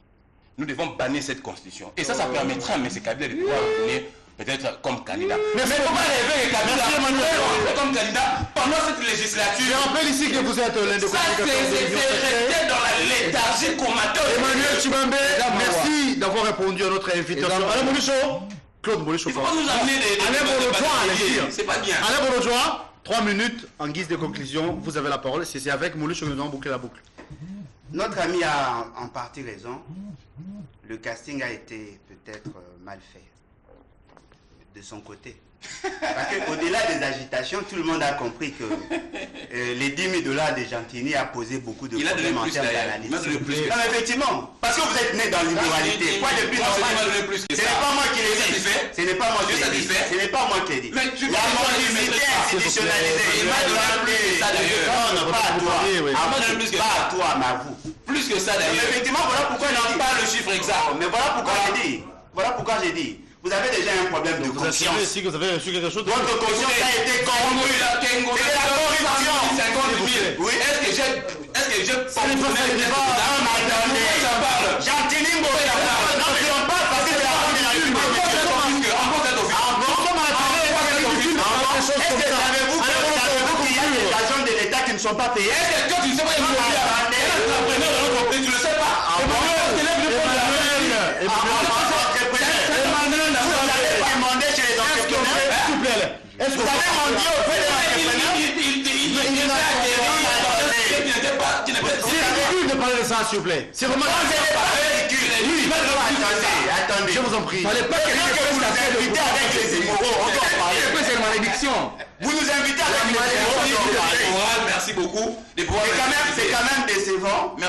Nous devons bannir cette constitution. Et ça permettra à M. Kabila de pouvoir revenir peut-être comme candidat. Mais Mais comment rêver que Kabila soit comme candidat pendant cette législature? Je rappelle ici que vous êtes l'un des Ça, c'est resté dans la léthargie comatose. Emmanuel Chibambe, merci d'avoir répondu à notre invitation. Alain Moulicho, Claude Moulicho. Il faut pas nous amener des c'est pas bien. Alain Bourgeois, 3 minutes en guise de conclusion. Vous avez la parole. C'est avec Moulicho que nous allons boucler la boucle. Notre ami a en partie raison. Le casting a été peut-être mal fait de son côté. Parce qu'au-delà des agitations, tout le monde a compris que les 10 000 $ de Gentini a posé beaucoup de problèmes en termes d'analyse. Non, mais effectivement, parce que vous êtes né dans l'immoralité. Quoi de plus normal? Ce n'est pas moi qui l'ai dit. Ce n'est pas moi qui l'ai dit. Ce n'est pas moi qui l'ai dit. La mendicité institutionnalisée. Non, pas à toi. Pas à toi, mais à vous. Plus que ça d'ailleurs. Effectivement, voilà pourquoi je dis pas le chiffre exact. Mais voilà pourquoi j'ai dit. Voilà pourquoi j'ai dit. Vous avez déjà un problème de conscience. Si vous avez reçu quelque chose. Votre conscience a été corrompue. C'est la corruption. 50 000. Oui. Est-ce que je Gentini Mbo. Non, mais on parle parce que c'est la femme de la République. Est-ce que savez-vous qu'il y a des agents de l'État qui ne sont pas payés? Est-ce que tu ne sais pas, il y a un entrepreneur de l'entreprise, tu ne le sais pas? Est-ce que vous avez rendu au fait de l'entrepreneur? C'est ridicule de parler de ça, s'il vous plaît. C'est vraiment ridicule. Attendez, je vous en prie. Fallait pas que vous nous invitez avec les immoraux. On doit parler. C'est une malédiction. Vous nous invitez avec les immoraux. Merci beaucoup. C'est quand même décevant de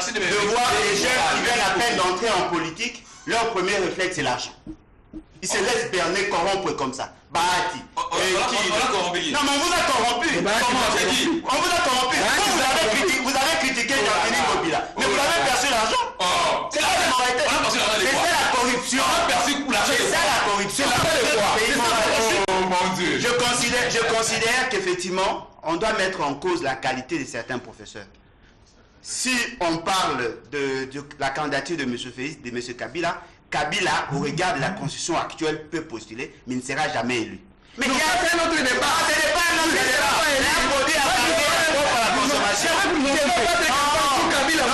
voir les jeunes qui viennent à peine d'entrer en politique. Leur premier réflexe, c'est l'argent. Ils se laissent berner, corrompre comme ça. Bahati. On l'a corrompu. Non, mais on vous a corrompu. Comment j'ai dit? On vous a corrompu. Vous avez critiqué Gentini Mobila. Mais vous avez perçu l'argent. C'est ça la corruption. C'est ça la corruption. Mon Dieu. Je considère qu'effectivement, on doit mettre en cause la qualité de certains professeurs. Si on parle de la candidature de M. Félix, de M. Kabila, Kabila, au regard de la constitution actuelle, peut postuler, mais il ne sera jamais élu. Mais il y a un autre débat. Ce n'est pas un autre débat. C'est un produit à partir pour la consommation. Vous n'avez pas de campagne pour Kabila.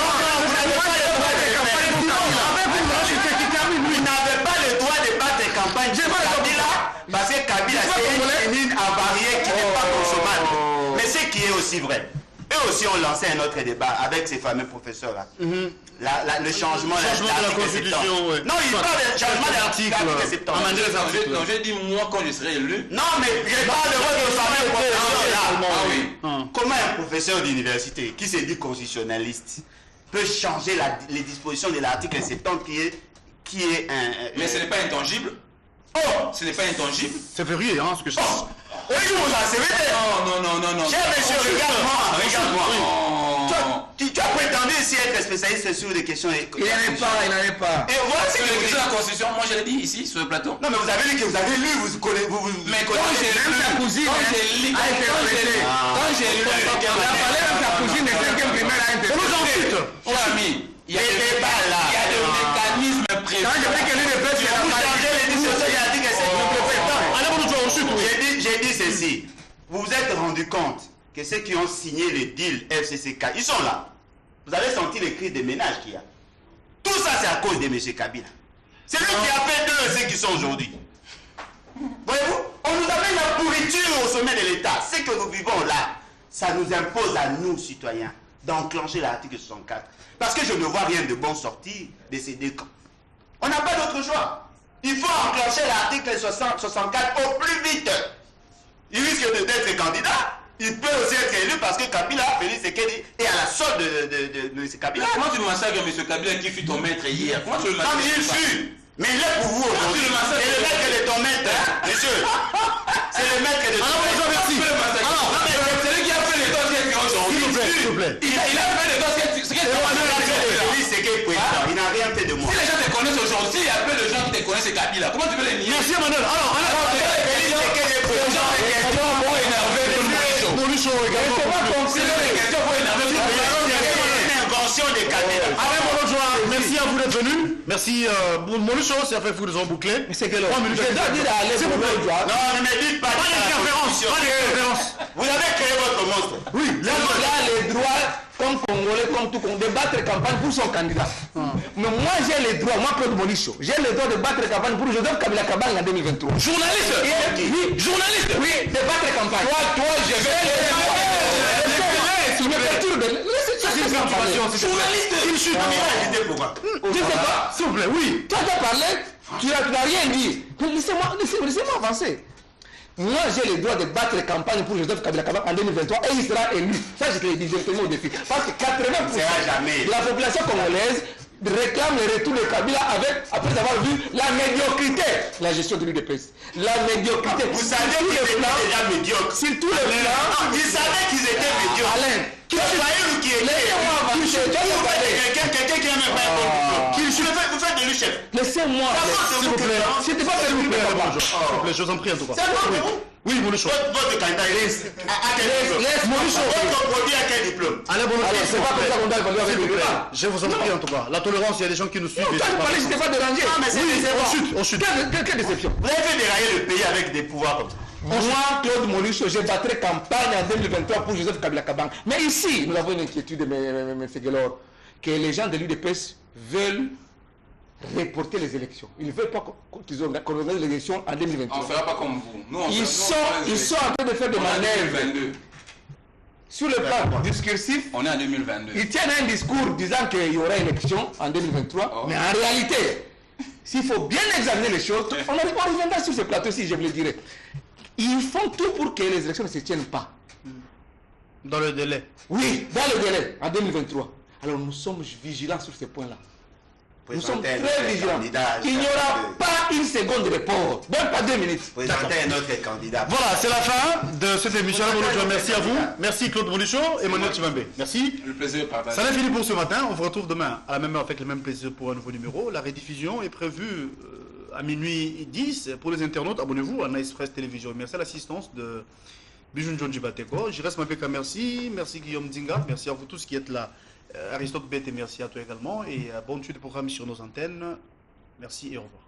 Vous n'avez pas le droit de battre des campagnes pour Kabila, parce que Kabila, c'est une ligne avariée qui n'est pas consommable. Mais ce qui est aussi vrai. Eux aussi ont lancé un autre débat avec ces fameux professeurs-là. Le changement de la Constitution. Ouais. Non, il parle de changement de l'article 70. Non, j'ai dit moi quand je serai élu. Non, mais je parle de votre fameux professeur-là. Comment un professeur d'université qui se dit constitutionnaliste peut changer les dispositions de l'article 70 qui est un... Mais ce n'est pas intangible. Oh, ce n'est pas intangible. C'est verrouillé, hein, ce que je dis. Oui, vous en savez. Non. Cher monsieur, regarde-moi. Tu as prétendu ici être spécialiste sur des questions. Il n'en est pas. Et voilà ce que les vous questions dites. de la Constitution, moi je l'ai dit ici, sur le plateau. Non, mais vous avez dit que vous avez lu, vous connaissez. Mais quand j'ai lu, quand j'ai lu, on a parlé de sa cousine de 5e primaire à interpréter. Mon ami, il y a des débats là. Il y a des mécanismes prévus. Quand je dis que lui ne peut pas changer les dispositions, il a dit que c'est. J'ai dit ceci. Vous vous êtes rendu compte que ceux qui ont signé le deal FCCK, ils sont là. Vous avez senti les crises de ménage qu'il y a. Tout ça, c'est à cause de M. Kabila. C'est lui qui a fait d'eux ceux qui sont aujourd'hui. Voyez-vous, on nous amène la pourriture au sommet de l'État. Ce que nous vivons là, ça nous impose à nous, citoyens, d'enclencher l'article 64. Parce que je ne vois rien de bon sortir de ces deux camps. On n'a pas d'autre choix. Il faut enclencher l'article 64 au plus vite. Il risque d'être candidat. Il peut aussi être élu parce que Kabila, Félix Tshisekedi, est à la solde de M. Kabila. Comment tu massacres M. Kabila qui fut ton maître hier? Comment tu le massacres? Non, mais il fut. Mais il est pour vous aujourd'hui. C'est le maître de ton maître, monsieur. C'est le maître de ton maître. Merci. C'est lui qui a fait les dossiers aujourd'hui. S'il vous plaît. Il a fait les dossiers. Il n'a rien fait de moi. Si les gens te connaissent aujourd'hui, s'il y a peu de gens qui te connaissent, c'est Kabila. Comment tu veux les nier? Merci, Emmanuel. Alors, Moulicho également. C'est une invention de Kabila. Alain Bourgeois, merci à vous. d'être venu. Merci. Molucho, c'est après vous nous ont bouclé. Mais c'est que je dois dois dire à Alain, s'il vous plaît. Non, ne me dites pas. Pas d'interférence. Pas d'interférence. Vous avez créé votre monstre. Oui, Il a les droits, comme Congolais, comme tout Congolais, de battre campagne pour son candidat. Mais moi, j'ai les droits, moi, Claude Molicho, j'ai le droit de battre campagne pour Joseph Kabila Kabang en 2023. Journaliste. Oui, Journaliste. oui, de battre campagne. Toi, je Tu me perturbes. C'est une perturbation. Journaliste. Pourquoi? Je sais pas. S'il vous plaît, oui. Toi, tu as parlé, tu n'as rien dit. Laissez-moi avancer. Moi, j'ai le droit de battre campagne pour Joseph Kabila Kabang en 2023 et il sera élu. Ça, je te l'ai dit directement au défi. Parce que 80% de la population congolaise réclame le retour de Kabila après avoir vu la médiocrité, la gestion de l'UDPS. La médiocrité. Vous savez qu'ils étaient déjà médiocres. Sur tous les plans. Ils savaient qu'ils étaient médiocres. Alain, Qui est laissez-moi avancer. quelqu'un qui n'a même pas un bon diplôme. Vous faites de lui chef. Laissez-moi. S'il vous plaît. C'était pas S'il vous plaît, permis. s'il vous plaît, je vous en prie en tout cas. C'est bon, vous? Oui, Molucho. Votre candidat, à quel diplôme? Votre produit à quel diplôme? Allez, Molucho. Alors, c'est pas comme ça qu'on doit évaluer avec S'il le vous plaît. débat. Je vous en prie en tout cas. La tolérance, il y a des gens qui nous suivent. Toi, tu parlais, je t'ai pas dérangé. Non, mais c'est Oui, décevant. On chute. Quelle déception. Vous avez fait dérailler le pays avec des pouvoirs comme ça. Moi, Claude Molicho, je battrai campagne en 2023 pour Joseph Kabila Kabang. Mais ici, nous avons une inquiétude, mes Féguelor, que les gens de l'UDPS veulent reporter les élections. Ils ne veulent pas qu'on organise les élections en 2023. On ne fera pas comme vous. Nous, Ils sont en train de faire des manœuvres. 2022. Sur le plan discursif, On est en 2022. ils tiennent un discours disant qu'il y aura élection en 2023, mais en réalité, s'il faut bien examiner les choses, on reviendra sur ce plateau-ci, je vous le dirai. Ils font tout pour que les élections ne se tiennent pas. Dans le délai. Oui, dans le délai, en 2023. Alors nous sommes vigilants sur ce point-là. Nous sommes très vigilants. Il n'y aura pas une seconde de report, même pas 2 minutes. Présentez un autre candidat. Voilà, c'est la fin de cette émission. Merci à vous. Merci Claude Molucho et Emmanuel Chibambé. Merci. Le plaisir est partagé. Ça n'a fini pour ce matin. On vous retrouve demain à la même heure avec le même plaisir pour un nouveau numéro. La rediffusion est prévue à minuit 10. Pour les internautes, abonnez-vous à Nice Press Télévision. Merci à l'assistance de Bijou John Jibateko. Je reste Mapeka, merci. Merci Guillaume Dzinga. Merci à vous tous qui êtes là. Aristote Bête, merci à toi également. Et bonne suite de programme sur nos antennes. Merci et au revoir.